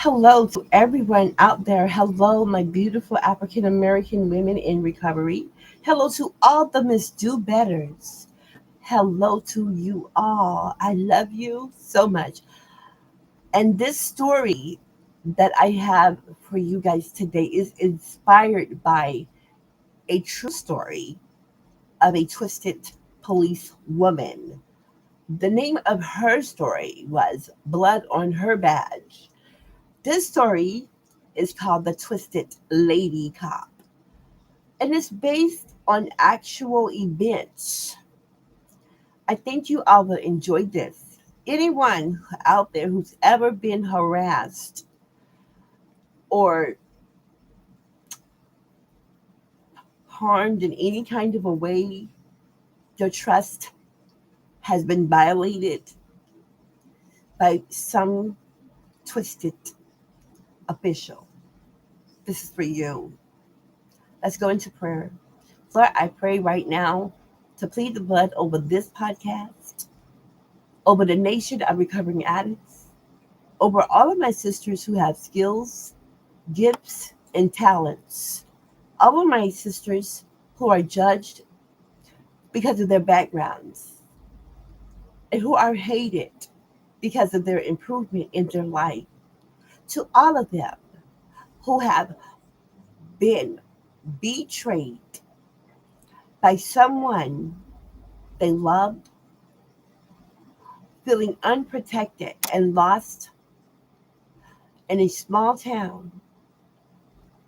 Hello to everyone out there. Hello, my beautiful African American women in recovery. Hello to all the Miss Do Betters. Hello to you all. I love you so much. And this story that I have for you guys today is inspired by a true story of a twisted police woman. The name of her story was Blood on Her Badge. This story is called The Twisted Ladycop, and it's based on actual events. I think you all will enjoy this. Anyone out there who's ever been harassed or harmed in any kind of a way, your trust has been violated by some twisted official. This is for you. Let's go into prayer. Lord, I pray right now to plead the blood over this podcast, over the nation of recovering addicts, over all of my sisters who have skills, gifts, and talents, all of my sisters who are judged because of their backgrounds and who are hated because of their improvement in their life, to all of them who have been betrayed by someone they loved, feeling unprotected and lost in a small town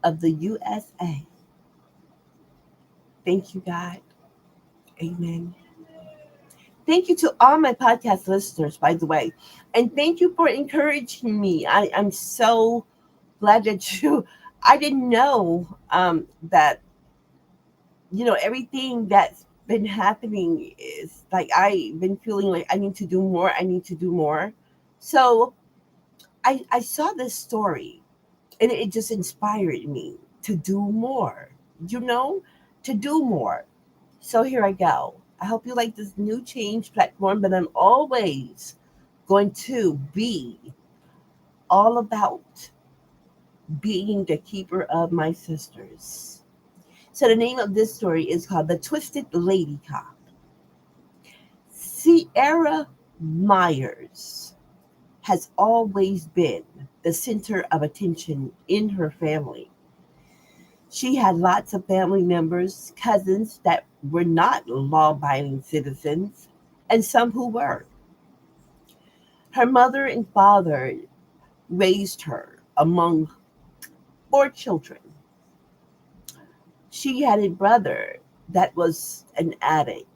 of the USA. Thank you, God. Amen. Thank you to all my podcast listeners, by the way. And thank you for encouraging me. I'm so glad that I didn't know that, everything that's been happening is like I've been feeling like I need to do more. I need to do more. So I saw this story and it just inspired me to do more, you know, to do more. So here I go. I hope you like this new change platform, but I'm always going to be all about being the keeper of my sisters. So the name of this story is called The Twisted Lady Cop. Sierra Myers has always been the center of attention in her family. She had lots of family members, cousins that were not law abiding citizens, and some who were. Her mother and father raised her among four children. She had a brother that was an addict.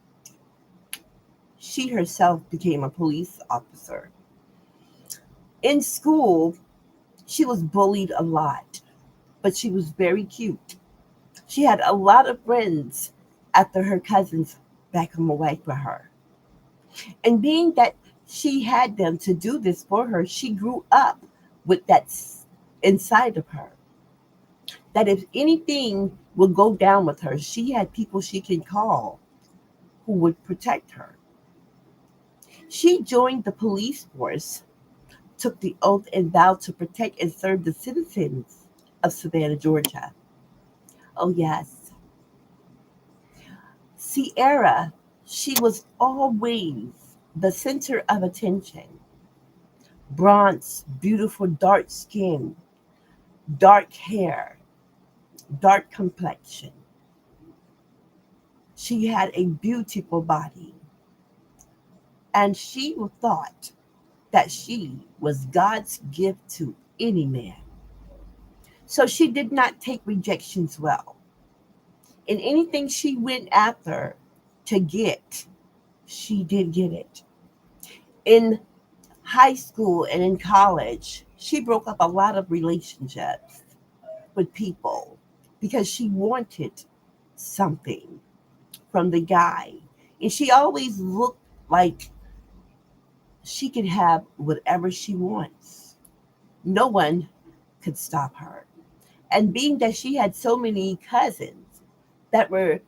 She herself became a police officer. In school, she was bullied a lot, but she was very cute. She had a lot of friends after her cousins back home away for her. And being that she had them to do this for her, she grew up with inside of her. That if anything would go down with her, she had people she can call who would protect her. She joined the police force, took the oath, and vowed to protect and serve the citizens of Savannah, Georgia. Oh, yes. Sierra, she was always the center of attention. Bronze, beautiful dark skin, dark hair, dark complexion. She had a beautiful body, and she thought that she was God's gift to any man. So she did not take rejections well. And anything she went after to get, she did get it. In high school and in college, she broke up a lot of relationships with people because she wanted something from the guy. And she always looked like she could have whatever she wants. No one could stop her. And being that she had so many cousins that were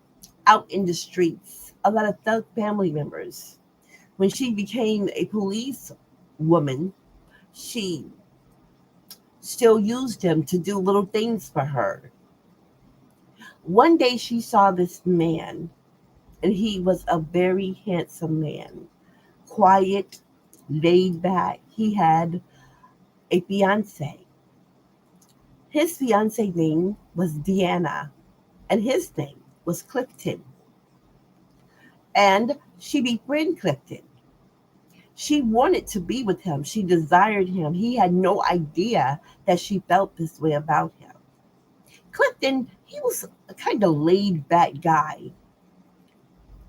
out in the streets, a lot of thug family members, when she became a police woman, she still used him to do little things for her. One day she saw this man, and he was a very handsome man, quiet, laid back. He had a fiance. His fiance name was Deanna, and his name was Clifton. And she befriended Clifton. She wanted to be with him. She desired him. He had no idea that she felt this way about him. Clifton, he was a kind of laid back guy.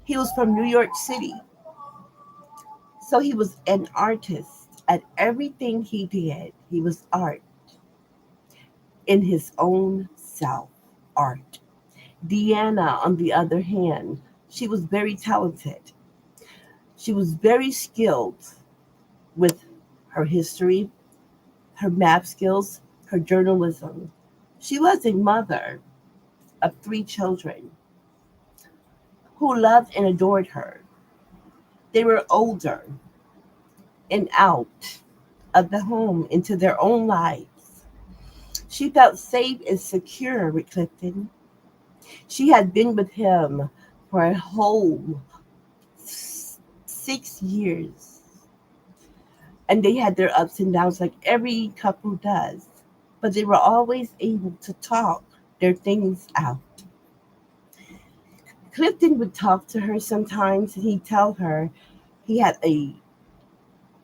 He was from New York City. So he was an artist. At everything he did, he was art in his own self. Art. Deanna, on the other hand, she was very talented. She was very skilled with her history, her math skills, her journalism. She was a mother of three children who loved and adored her. They were older and out of the home into their own lives. She felt safe and secure with Clifton. She had been with him for a whole 6 years, and they had their ups and downs like every couple does, but they were always able to talk their things out. Clifton would talk to her sometimes, and he'd tell her he had a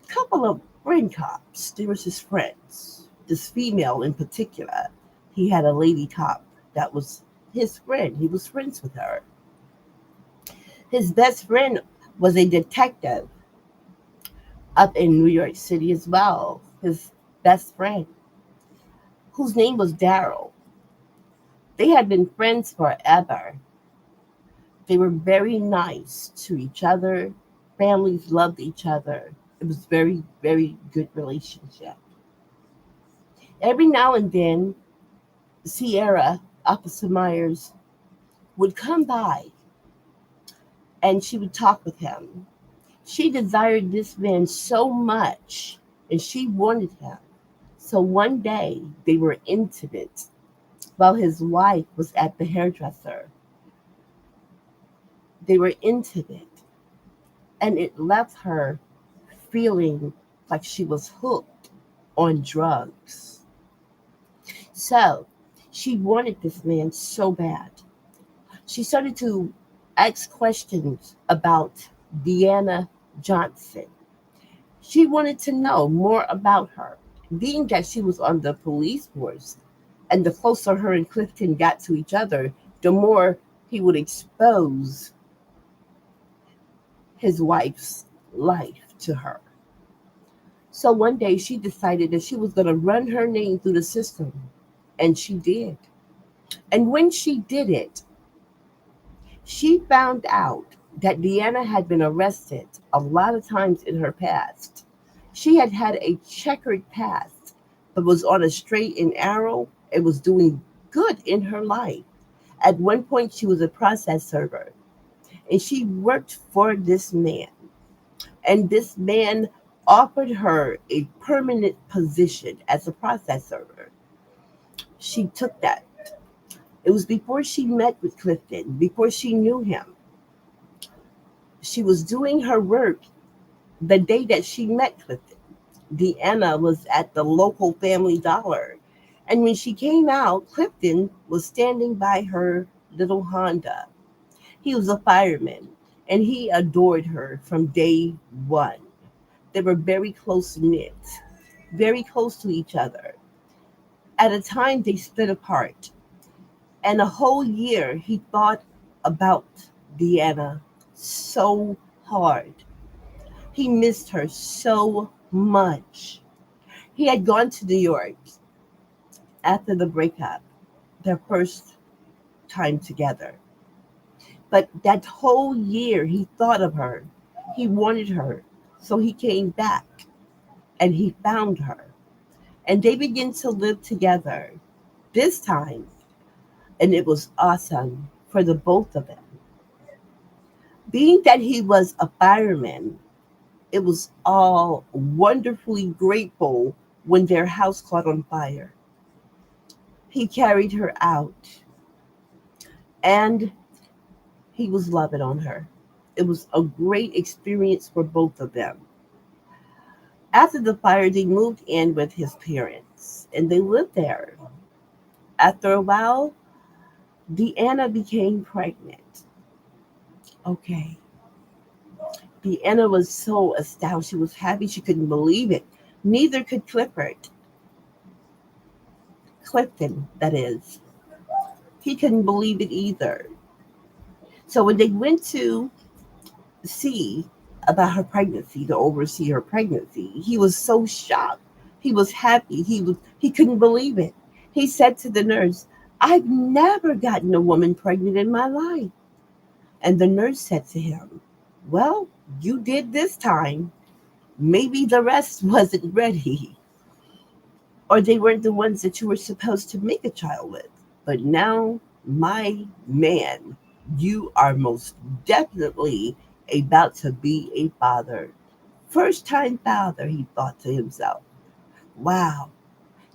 couple of friend cops. They were his friends. This female in particular, he had a lady cop that was his friend. He was friends with her. His best friend was a detective up in New York City as well. His best friend, whose name was Daryl. They had been friends forever. They were very nice to each other. Families loved each other. It was very, very good relationship. Every now and then, Sierra, Officer Myers, would come by and she would talk with him. She desired this man so much and she wanted him. So one day they were intimate while his wife was at the hairdresser. They were intimate and it left her feeling like she was hooked on drugs. So she wanted this man so bad. She started to ask questions about Deanna Johnson. She wanted to know more about her, being that she was on the police force. And the closer her and Clifton got to each other, the more he would expose his wife's life to her. So one day she decided that she was going to run her name through the system. And she did. And when she did it, she found out that Deanna had been arrested a lot of times in her past. She had had a checkered past, but was on a straight and narrow and was doing good in her life. At one point, she was a process server, and she worked for this man. And this man offered her a permanent position as a process server. She took that. It was before she met with Clifton, before she knew him. She was doing her work the day that she met Clifton. Deanna was at the local Family Dollar. And when she came out, Clifton was standing by her little Honda. He was a fireman, and he adored her from day one. They were very close knit, very close to each other. At a time, they split apart. And a whole year, he thought about Deanna so hard. He missed her so much. He had gone to New York after the breakup, their first time together. But that whole year, he thought of her. He wanted her. So he came back and he found her. And they began to live together this time. And it was awesome for the both of them. Being that he was a fireman, it was all wonderfully grateful when their house caught on fire. He carried her out and he was loving on her. It was a great experience for both of them. After the fire, they moved in with his parents and they lived there. After a while, Deanna became pregnant. Okay. Deanna was so astounded. She was happy. She couldn't believe it. Neither could Clifford. Clifton, that is. He couldn't believe it either. So when they went to see about her pregnancy, to oversee her pregnancy, he was so shocked. He was happy. He couldn't believe it. He said to the nurse, "I've never gotten a woman pregnant in my life." And the nurse said to him, "Well, you did this time. Maybe the rest wasn't ready, or they weren't the ones that you were supposed to make a child with. But now, my man, you are most definitely about to be a father. First time father," he thought to himself. Wow.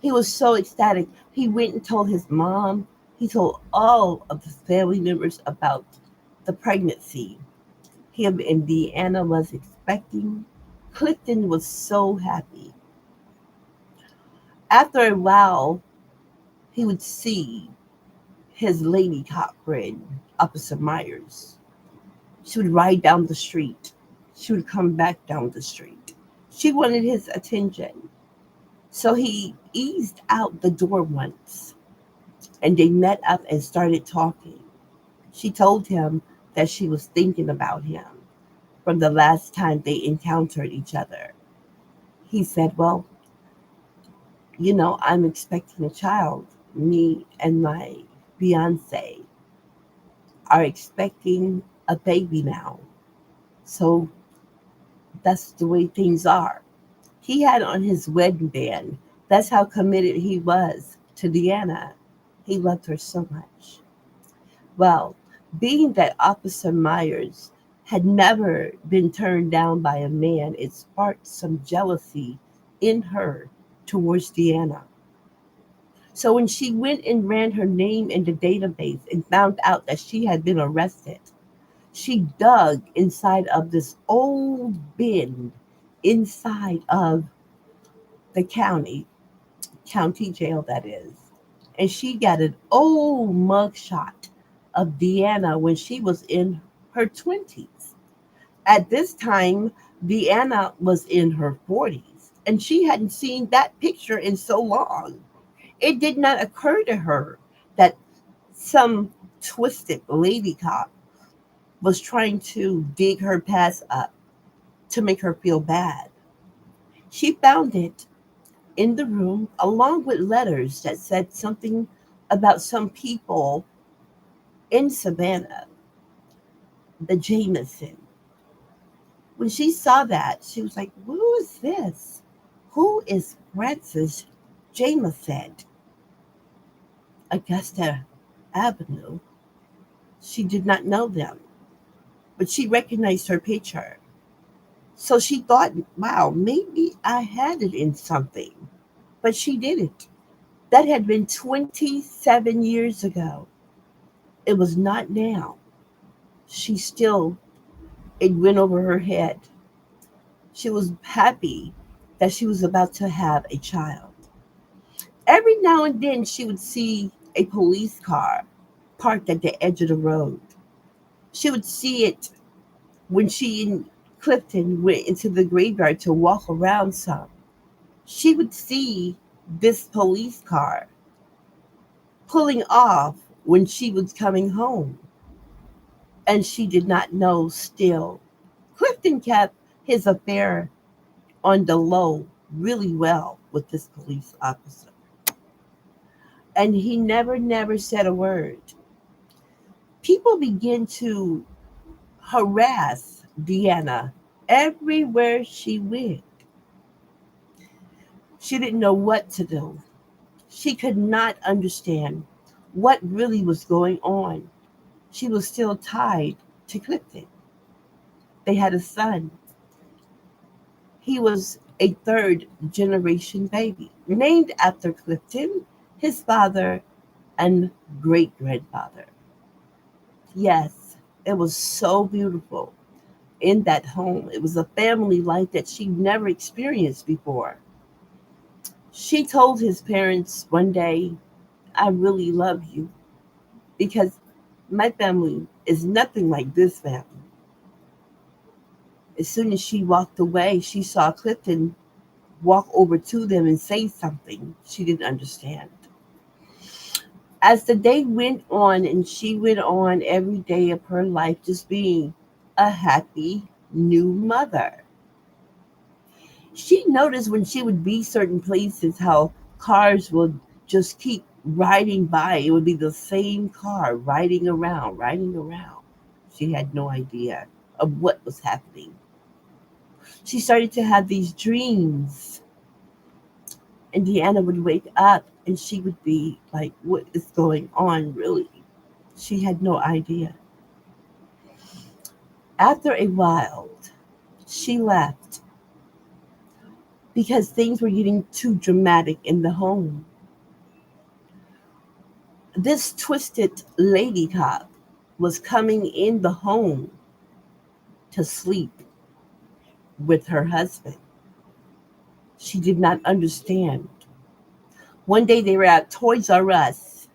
He was so ecstatic. He went and told his mom, he told all of his family members about the pregnancy him and Deanna was expecting. Clifton was so happy. After a while, he would see his Ladycop friend, Officer Myers. She would ride down the street. She would come back down the street. She wanted his attention. So he eased out the door once and they met up and started talking. She told him that she was thinking about him from the last time they encountered each other. He said, "Well, I'm expecting a child. Me and my fiance are expecting a baby now. So that's the way things are." He had on his wedding band. That's how committed he was to Deanna. He loved her so much. Well, being that Officer Myers had never been turned down by a man, it sparked some jealousy in her towards Deanna. So when she went and ran her name in the database and found out that she had been arrested, she dug inside of this old bin inside of the county jail that is. And she got an old mugshot of Deanna when she was in her 20s. At this time, Deanna was in her 40s, and she hadn't seen that picture in so long. It did not occur to her that some twisted lady cop was trying to dig her past up to make her feel bad. She found it in the room along with letters that said something about some people in Savannah, the Jameson. When she saw that, she was like, "Who is this? Who is Francis Jameson?" Augusta Avenue. She did not know them, but she recognized her picture. So she thought, wow, maybe I had it in something. But she didn't. That had been 27 years ago. It was not now. She still, it went over her head. She was happy that she was about to have a child. Every now and then she would see a police car parked at the edge of the road. She would see it when she and Clifton went into the graveyard to walk around some. She would see this police car pulling off when she was coming home. And she did not know still. Clifton kept his affair on the low really well with this police officer. And he never said a word. People began to harass Deanna everywhere she went. She didn't know what to do. She could not understand what really was going on. She was still tied to Clifton. They had a son. He was a third generation baby, named after Clifton, his father, and great grandfather. Yes, it was so beautiful in that home. It was a family life that she never experienced before. She told his parents one day, I really love you because my family is nothing like this family. As soon as she walked away, she saw Clifton walk over to them and say something she didn't understand. As the day went on, and she went on every day of her life just being a happy new mother, she noticed when she would be certain places how cars would just keep riding by. It would be the same car riding around, riding around. She had no idea of what was happening. She started to have these dreams, and Deanna would wake up and she would be like, what is going on, really? She had no idea. After a while, she left because things were getting too dramatic in the home. This twisted lady cop was coming in the home to sleep with her husband. She did not understand. One day they were at Toys R Us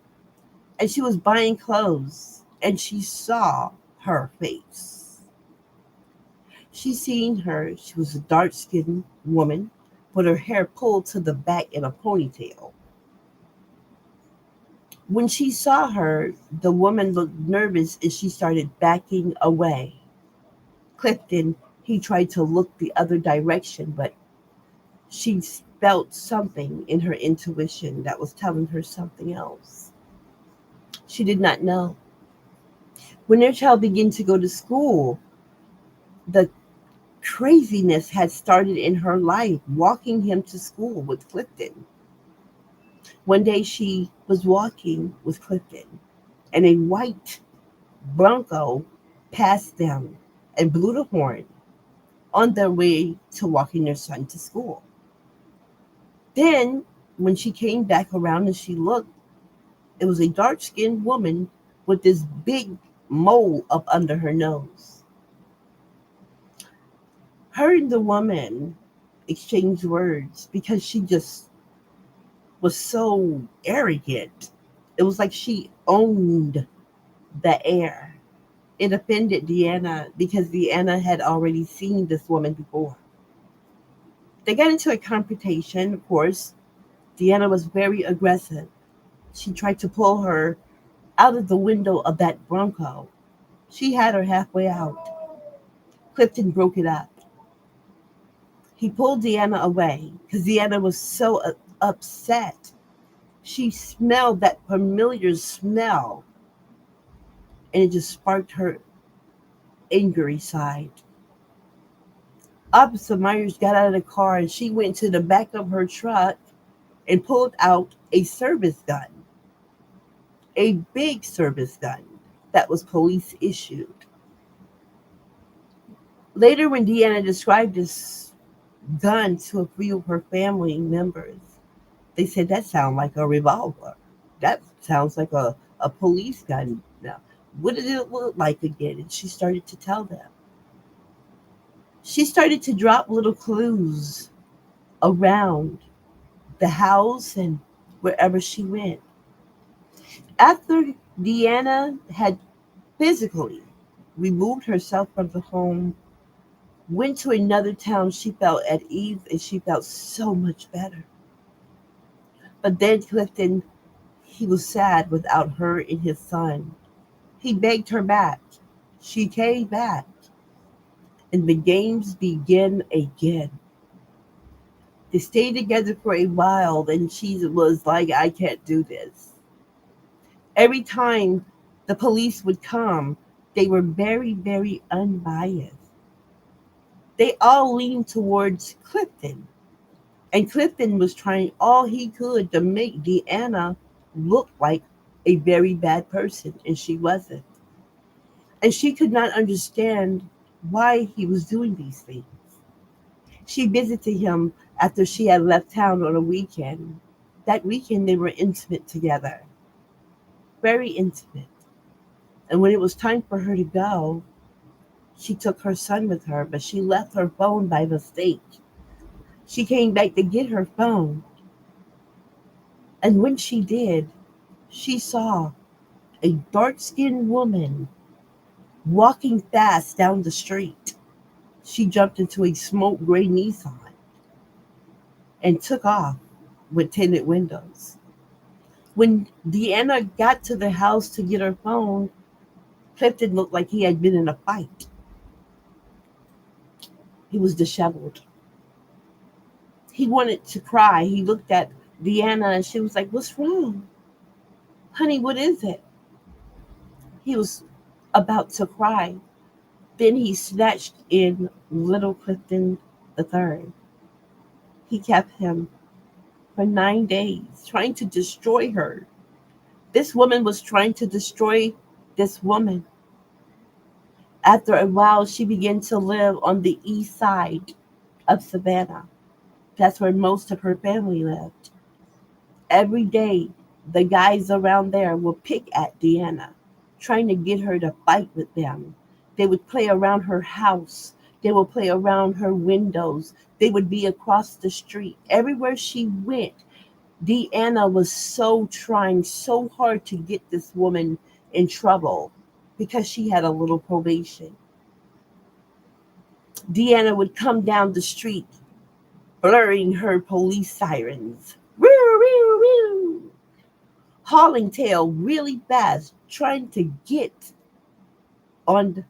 and she was buying clothes and she saw her face. She seen her. She was a dark skinned woman with her hair pulled to the back in a ponytail. When she saw her, the woman looked nervous and she started backing away. Clifton, he tried to look the other direction, but she felt something in her intuition that was telling her something else. She did not know. When their child began to go to school, the craziness had started in her life, walking him to school with Clifton. One day she was walking with Clifton, and a white Bronco passed them and blew the horn on their way to walking their son to school. Then, when she came back around and she looked, it was a dark skinned woman with this big mole up under her nose. Her and the woman exchanged words because she just was so arrogant. It was like she owned the air. It offended Deanna because Deanna had already seen this woman before. They got into a confrontation, of course. Deanna was very aggressive. She tried to pull her out of the window of that Bronco. She had her halfway out. Clifton broke it up. He pulled Deanna away because Deanna was so upset. She smelled that familiar smell, and it just sparked her angry side. Officer Myers got out of the car and she went to the back of her truck and pulled out a service gun, a big service gun that was police issued. Later, when Deanna described this gun to a few of her family members, they said that sounds like a revolver. That sounds like a police gun. Now, what did it look like again? And she started to tell them. She started to drop little clues around the house and wherever she went. After Deanna had physically removed herself from the home, went to another town, she felt at ease and she felt so much better. But then Clifton, he was sad without her and his son. He begged her back. She came back, and the games began again. They stayed together for a while, and she was like, I can't do this. Every time the police would come, they were very, very unbiased. They all leaned towards Clifton, and Clifton was trying all he could to make Deanna look like a very bad person, and she wasn't. And she could not understand why he was doing these things. She visited him after she had left town on a weekend. That weekend, they were intimate together, very intimate. And when it was time for her to go, she took her son with her, but she left her phone by mistake. She came back to get her phone. And when she did, she saw a dark skinned woman walking fast down the street. She jumped into a smoke gray Nissan and took off with tinted windows. When Deanna got to the house to get her phone, Clifton looked like he had been in a fight. He was disheveled. He wanted to cry. He looked at Deanna and she was like, "What's wrong? Honey, what is it?" He was about to cry. Then he snatched in little Clifton the third. He kept him for 9 days, trying to destroy her. This woman was trying to destroy this woman. After a while, she began to live on the east side of Savannah. That's where most of her family lived. Every day, the guys around there would pick at Deanna, trying to get her to fight with them. They would play around her house. They would play around her windows. They would be across the street. Everywhere she went, Deanna was trying so hard to get this woman in trouble because she had a little probation. Deanna would come down the street, blurring her police sirens. Woo, woo, woo. Hauling tail really fast, trying to get on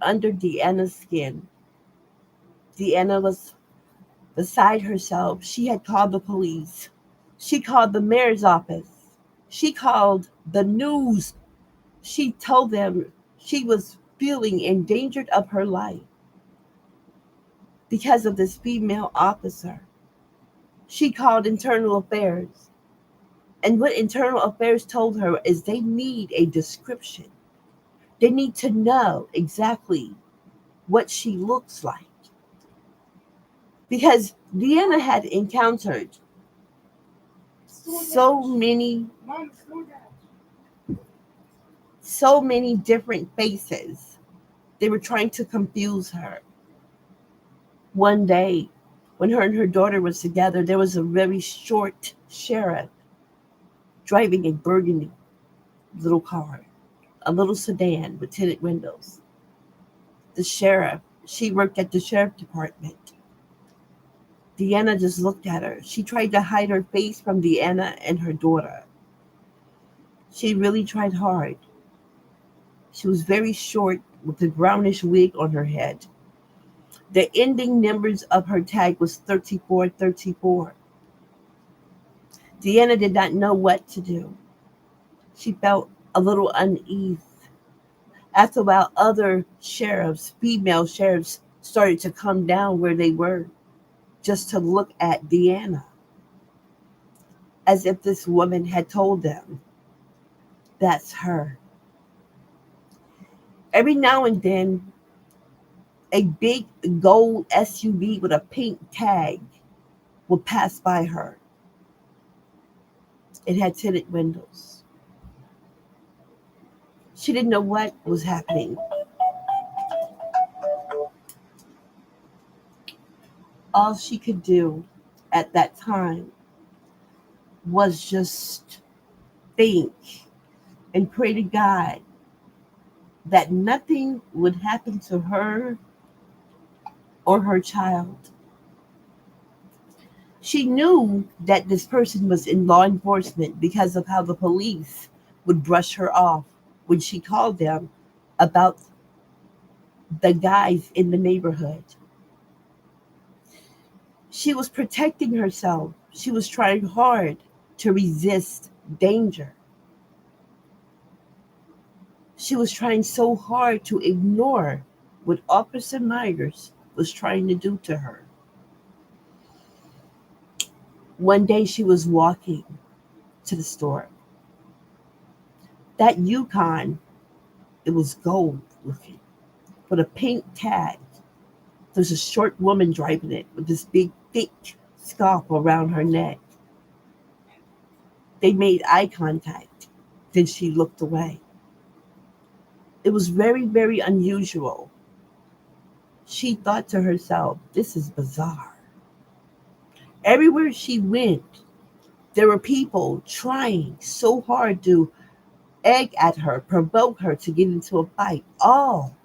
under Deanna's skin. Deanna was beside herself. She had called the police. She called the mayor's office. She called the news. She told them she was feeling endangered of her life because of this female officer. She called internal affairs. And what internal affairs told her is they need a description. They need to know exactly what she looks like. Because Deanna had encountered so many, so many different faces. They were trying to confuse her. One day, when her and her daughter was together, there was a very short sheriff driving a burgundy little car, a little sedan with tinted windows. The sheriff, she worked at the sheriff department. Deanna just looked at her. She tried to hide her face from Deanna and her daughter. She really tried hard. She was very short with a brownish wig on her head. The ending numbers of her tag was 3434. Deanna did not know what to do. She felt a little unease. After a while, other sheriffs, female sheriffs, started to come down where they were just to look at Deanna, as if this woman had told them, "That's her." Every now and then, a big gold SUV with a pink tag would pass by her. It had tinted windows. She didn't know what was happening. All she could do at that time was just think and pray to God that nothing would happen to her or her child. She knew that this person was in law enforcement because of how the police would brush her off when she called them about the guys in the neighborhood. She was protecting herself. She was trying hard to resist danger. She was trying so hard to ignore what Officer Myers was trying to do to her. One day she was walking to the store. That Yukon, it was gold looking, with a pink tag. There's a short woman driving it with this big, thick scarf around her neck. They made eye contact. Then she looked away. It was very, very unusual. She thought to herself, this is bizarre. Everywhere she went, there were people trying so hard to egg at her, provoke her to get into a fight, all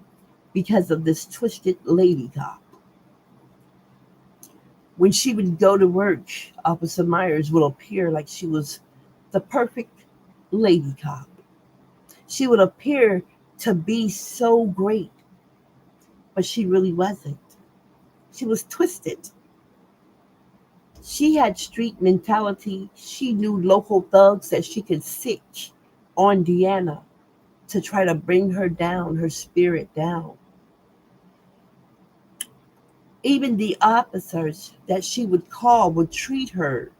because of this twisted lady cop. When she would go to work, Officer Myers would appear like she was the perfect lady cop. She would appear to be so great, but she really wasn't. She was twisted. She had street mentality. She knew local thugs that she could sick on Deanna to try to bring her down, her spirit down. Even the officers that she would call would treat her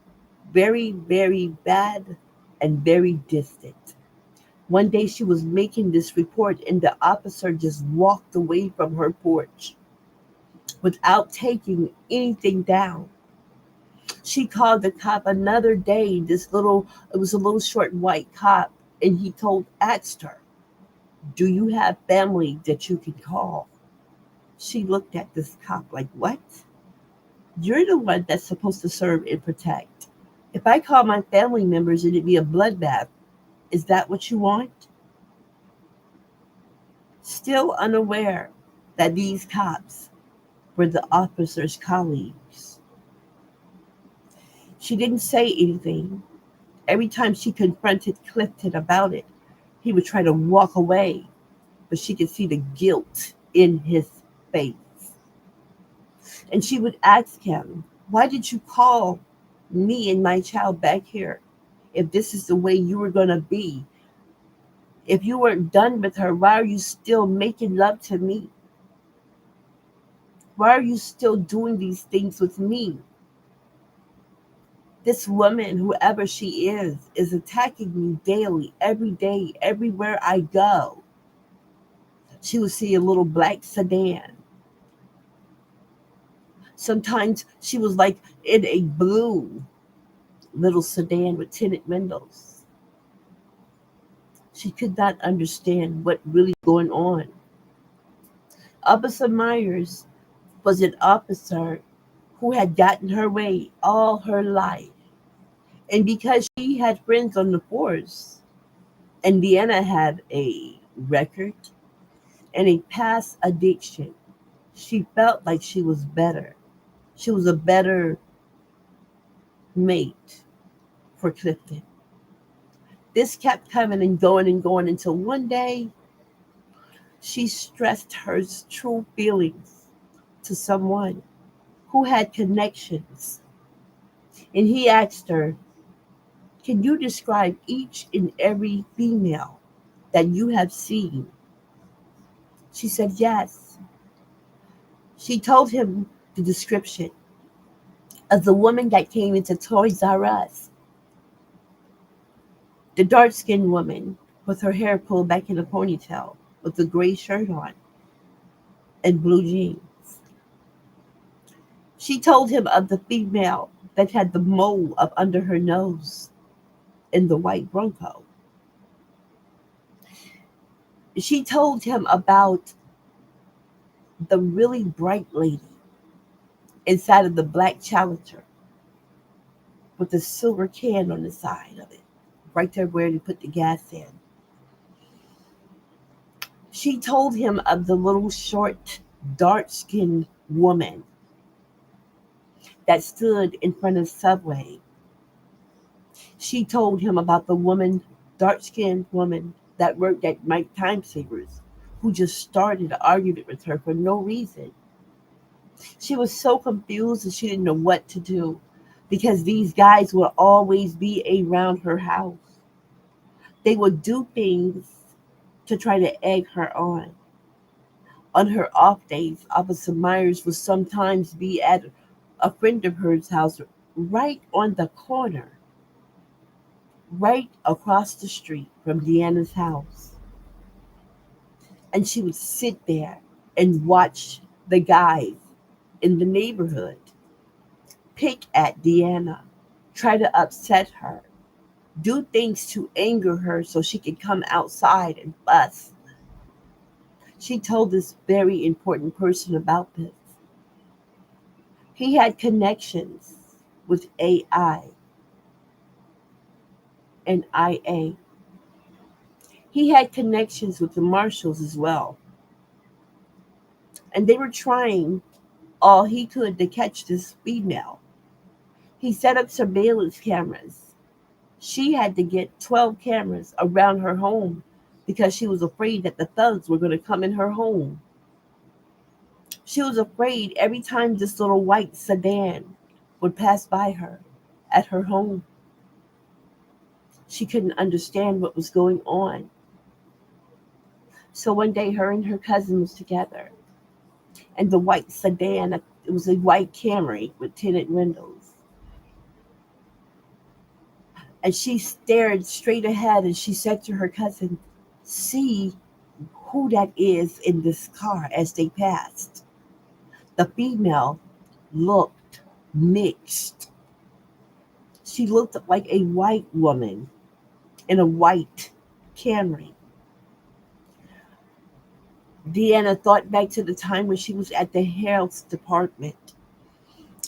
very, very bad and very distant. One day she was making this report and the officer just walked away from her porch without taking anything down. She called the cop another day, it was a little short white cop, and he asked her, do you have family that you can call? She looked at this cop like, what? You're the one that's supposed to serve and protect. If I call my family members and it'd be a bloodbath, is that what you want? Still unaware that these cops were the officer's colleagues. She didn't say anything. Every time she confronted Clifton about it, he would try to walk away, but she could see the guilt in his face. And she would ask him, why did you call me and my child back here? If this is the way you were going to be, if you weren't done with her, why are you still making love to me? Why are you still doing these things with me? This woman, whoever she is attacking me daily, every day, everywhere I go. She would see a little black sedan. Sometimes she was like in a blue little sedan with tinted windows. She could not understand what really going on. Officer Myers was an officer who had gotten her way all her life. And because she had friends on the force, and Deanna had a record and a past addiction, she felt like she was better. She was a better mate for Clifton. This kept coming and going until one day she stressed her true feelings to someone who had connections. And he asked her, can you describe each and every female that you have seen? She said yes. She told him the description of the woman that came into Toys R Us. The dark skinned woman with her hair pulled back in a ponytail with a gray shirt on and blue jeans. She told him of the female that had the mole up under her nose in the white Bronco. She told him about the really bright lady inside of the black Challenger with the silver can on the side of it, right there where you put the gas in. She told him of the little short, dark skinned woman that stood in front of Subway. She told him about the woman, dark skinned woman that worked at Mike Time Savers, who just started an argument with her for no reason. She was so confused and she didn't know what to do because these guys would always be around her house. They would do things to try to egg her on. On her off days, Officer Myers would sometimes be at a friend of hers' house right on the corner, right across the street from Deanna's house. And she would sit there and watch the guys in the neighborhood pick at Deanna, try to upset her, do things to anger her so she could come outside and fuss. She told this very important person about this. He had connections with AI and IA. He had connections with the marshals as well. And they were trying all he could to catch this female. He set up surveillance cameras. She had to get 12 cameras around her home because she was afraid that the thugs were going to come in her home. She was afraid every time this little white sedan would pass by her at her home. She couldn't understand what was going on. So one day, her and her cousin was together, and the white sedan, it was a white Camry with tinted windows. And she stared straight ahead and she said to her cousin, "See who that is in this car," as they passed. The female looked mixed. She looked like a white woman in a white Camry. Deanna thought back to the time when she was at the health department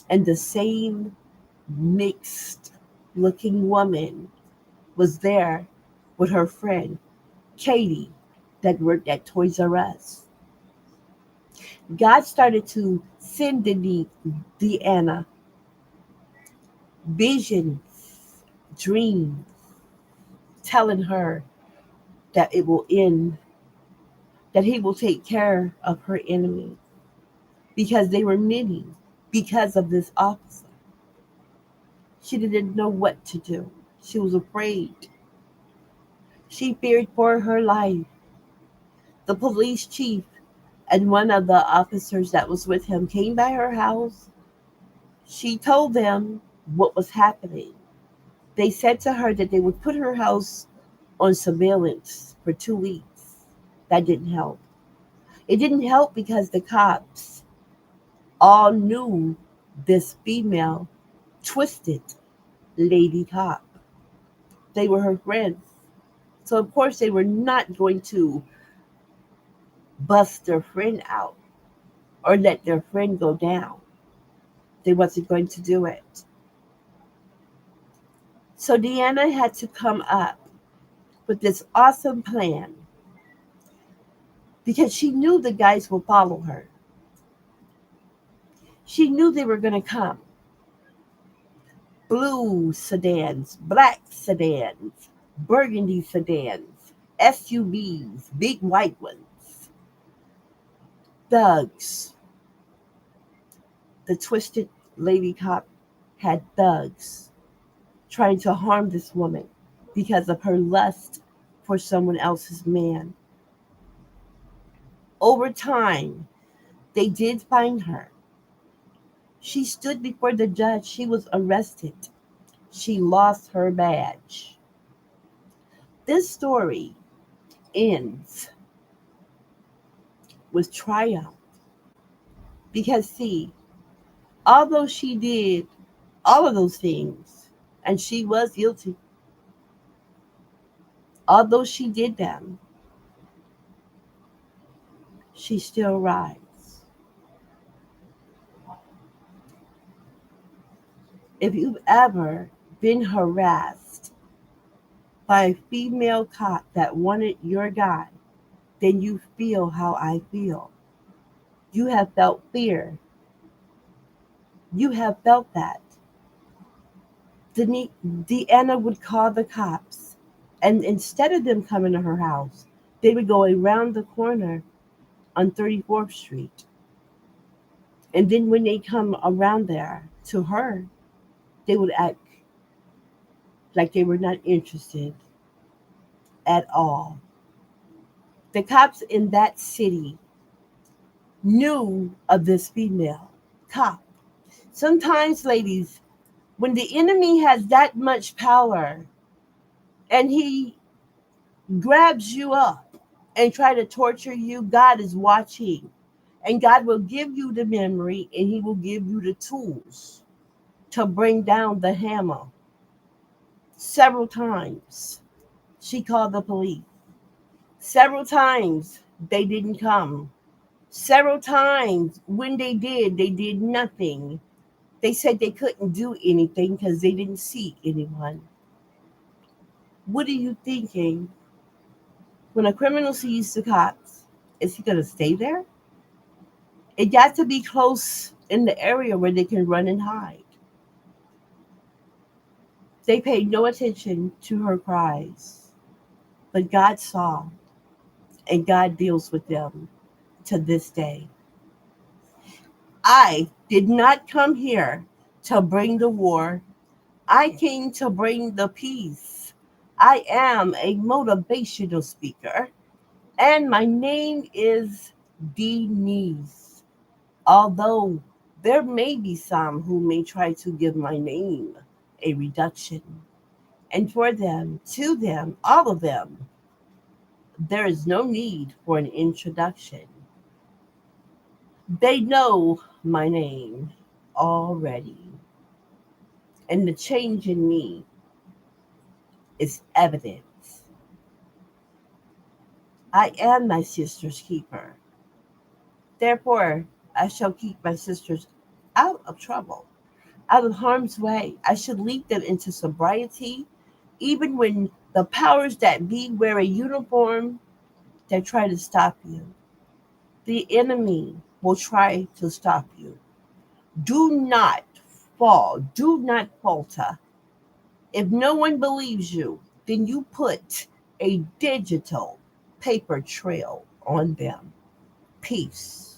and the same mixed looking woman was there with her friend Katie that worked at Toys R Us. God started to send Deanna visions, dreams, telling her that it will end, that he will take care of her enemy because they were many because of this officer. She didn't know what to do. She was afraid. She feared for her life. The police chief and one of the officers that was with him came by her house. She told them what was happening. They said to her that they would put her house on surveillance for 2 weeks. That didn't help. It didn't help because the cops all knew this female twisted Ladycop. They were her friends. So, of course, they were not going to bust their friend out or let their friend go down. They wasn't going to do it. So Deanna had to come up with this awesome plan because she knew the guys would follow her. She knew they were going to come. Blue sedans, black sedans, burgundy sedans, SUVs, big white ones, thugs. The twisted lady cop had thugs trying to harm this woman because of her lust for someone else's man. Over time, they did find her. She stood before the judge. She was arrested. She lost her badge. This story ends with triumph because, see, although she did all of those things and she was guilty, although she did them, she still rides. If you've ever been harassed by a female cop that wanted your guy, then you feel how I feel. You have felt fear. You have felt that. Deanna would call the cops, and instead of them coming to her house, they would go around the corner on 34th Street. And then when they come around there to her, they would act like they were not interested at all. The cops in that city knew of this female cop. Sometimes, ladies, when the enemy has that much power and he grabs you up and try to torture you, God is watching. And God will give you the memory and He will give you the tools to bring down the hammer. Several times she called the police. Several times they didn't come. Several times when they did nothing. They said they couldn't do anything because they didn't see anyone. What are you thinking? When a criminal sees the cops, is he going to stay there? It got to be close in the area where they can run and hide. They paid no attention to her cries, but God saw, and God deals with them to this day. I did not come here to bring the war. I came to bring the peace. I am a motivational speaker, and my name is Denise. Although there may be some who may try to give my name a reduction, and for them, to them, all of them, there is no need for an introduction. They know my name already, and the change in me is evident. I am my sister's keeper. Therefore, I shall keep my sisters out of trouble, out of harm's way. I should lead them into sobriety, even when the powers that be wear a uniform that try to stop you. The enemy will try to stop you. Do not fall. Do not falter. If no one believes you, then you put a digital paper trail on them. Peace.